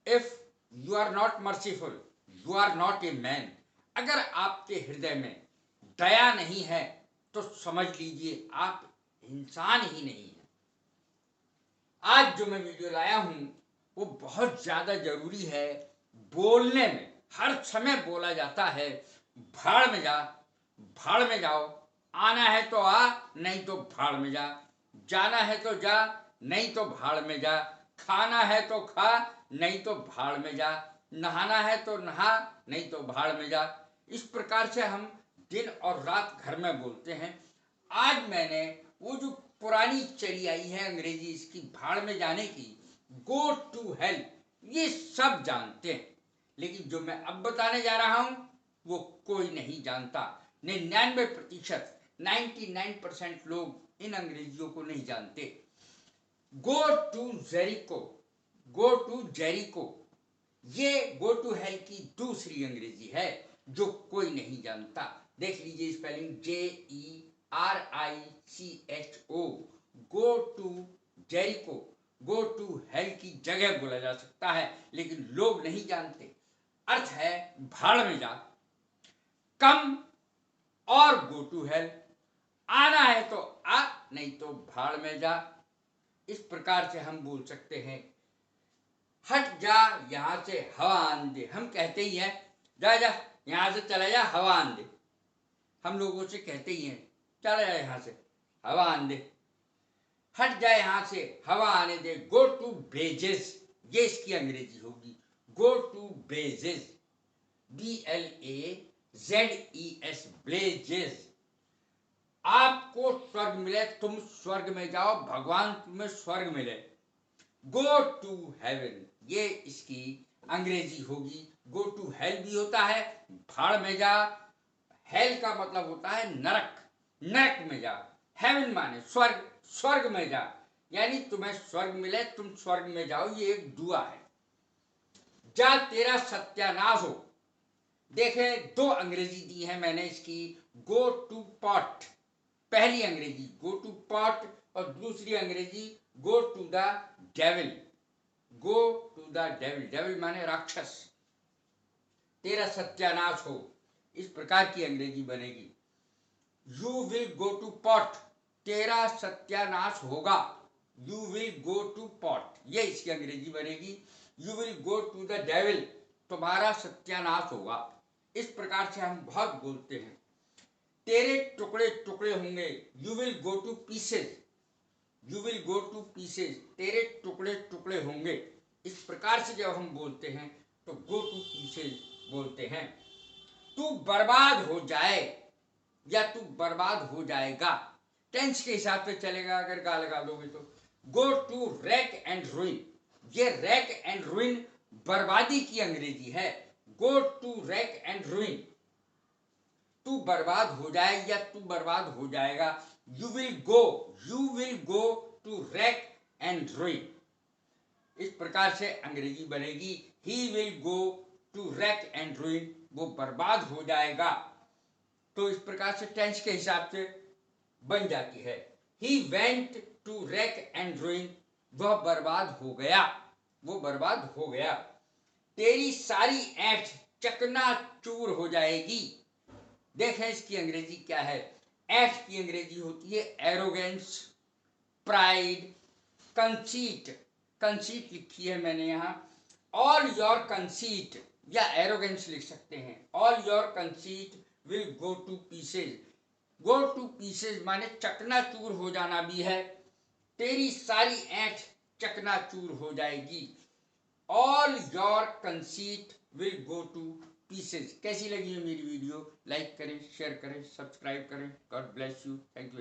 If you are not merciful you are not a man. अगर आपके हृदय में दया नहीं है तो समझ लीजिए आप इंसान ही नहीं है। आज जो मैं वीडियो लाया हूं वो बहुत ज्यादा जरूरी है। बोलने में हर समय बोला जाता है भाड़ में जा, भाड़ में जाओ, आना है तो आ नहीं तो भाड़ में जा, जाना है तो जा नहीं तो भाड़ में जा, खाना है तो खा नहीं तो भाड़ में जा, नहाना है तो नहा नहीं तो भाड़ में जा। इस प्रकार से हम दिन और रात घर में बोलते हैं। आज मैंने वो जो पुरानी चली आई है अंग्रेजी इसकी भाड़ में जाने की, गो टू हेल, ये सब जानते हैं, लेकिन जो मैं अब बताने जा रहा हूं वो कोई नहीं जानता। 99% 99% लोग इन अंग्रेजियों को नहीं जानते। Go to Jericho, go to Jericho, ये गो टू हेल की दूसरी अंग्रेजी है जो कोई नहीं जानता। देख लीजिए spelling, JERICHO, go to Jericho, go to hell की जगह बोला जा सकता है, लेकिन लोग नहीं जानते। अर्थ है भाड़ में जा, कम और गो टू हेल, आना है तो आ नहीं तो भाड़ में जा। इस प्रकार से हम बोल सकते हैं हट जा यहां से हवा आन दे। हम कहते ही हैं जा जा यहां से चला जा हवा आन दे। हम लोगों से कहते ही हैं चला जा यहां से हवा आन दे, हट जा यहां से हवा आने दे। गो टू ब्रेजेस, ये इसकी अंग्रेजी होगी, गो टू ब्रेजेस, BLAZES, ब्लेजेस। आपको स्वर्ग मिले, तुम स्वर्ग में जाओ, भगवान तुम्हें स्वर्ग मिले। गो टू हेवन, ये इसकी अंग्रेजी होगी। गो टू हेल भी होता है भाड़ में जा, हेल का मतलब होता है नरक, नरक में जा। हेवन माने स्वर्ग, स्वर्ग में जा, यानी तुम्हें स्वर्ग मिले, तुम स्वर्ग में जाओ, ये एक दुआ है। जा तेरा सत्यानाश हो। देखें दो अंग्रेजी दी है मैंने इसकी, गो टू पॉट, पहली अंग्रेजी गो टू पॉट और दूसरी अंग्रेजी go to the devil, go to the devil, devil माने राक्षस। तेरा सत्यानाश हो, इस प्रकार की अंग्रेजी बनेगी। You will go to pot, तेरा सत्यानाश होगा, you will go to pot, ये इसकी अंग्रेजी बनेगी। You will go to the devil, तुम्हारा सत्यानाश होगा। इस प्रकार से हम बहुत बोलते हैं। तेरे टुकड़े टुकड़े होंगे, you will go to pieces, you will go to pieces, तेरे टुकड़े टुकड़े होंगे। इस प्रकार से जब हम बोलते हैं तो गो टू पीसेज बोलते हैं। तू बर्बाद हो जाए या तू बर्बाद हो जाएगा, टेंस के हिसाब से चलेगा अगर गा लगा दोगे तो। Go to rack and ruin, ये रैक एंड रूइन बर्बादी की अंग्रेजी है। Go to rack and ruin, तू बर्बाद हो जाए या तू बर्बाद हो जाएगा। You will go to rack and ruin, इस प्रकार से अंग्रेजी बनेगी। He will go to rack and ruin, वो बर्बाद हो जाएगा। तो इस प्रकार से टेंस के हिसाब से बन जाती है। He went to rack and ruin, वह बर्बाद हो गया, वो बर्बाद हो गया। तेरी सारी ऐंठ चकनाचूर हो जाएगी। देखें इसकी अंग्रेजी क्या है। ऐंठ की अंग्रेजी होती है एरोगेंस, प्राइड, कंसीट, कंसीट लिखी है मैंने यहाँ। ऑल योर कंसीट या एरोगेंस लिख सकते हैं। All your conceit will go to pieces, go to pieces माने चकनाचूर हो जाना भी है। तेरी सारी ऐंठ चकनाचूर हो जाएगी। All your conceit will go to pieces. कैसी लगी है मेरी वीडियो? लाइक करें, शेयर करें, सब्सक्राइब करें। God bless you, thank you.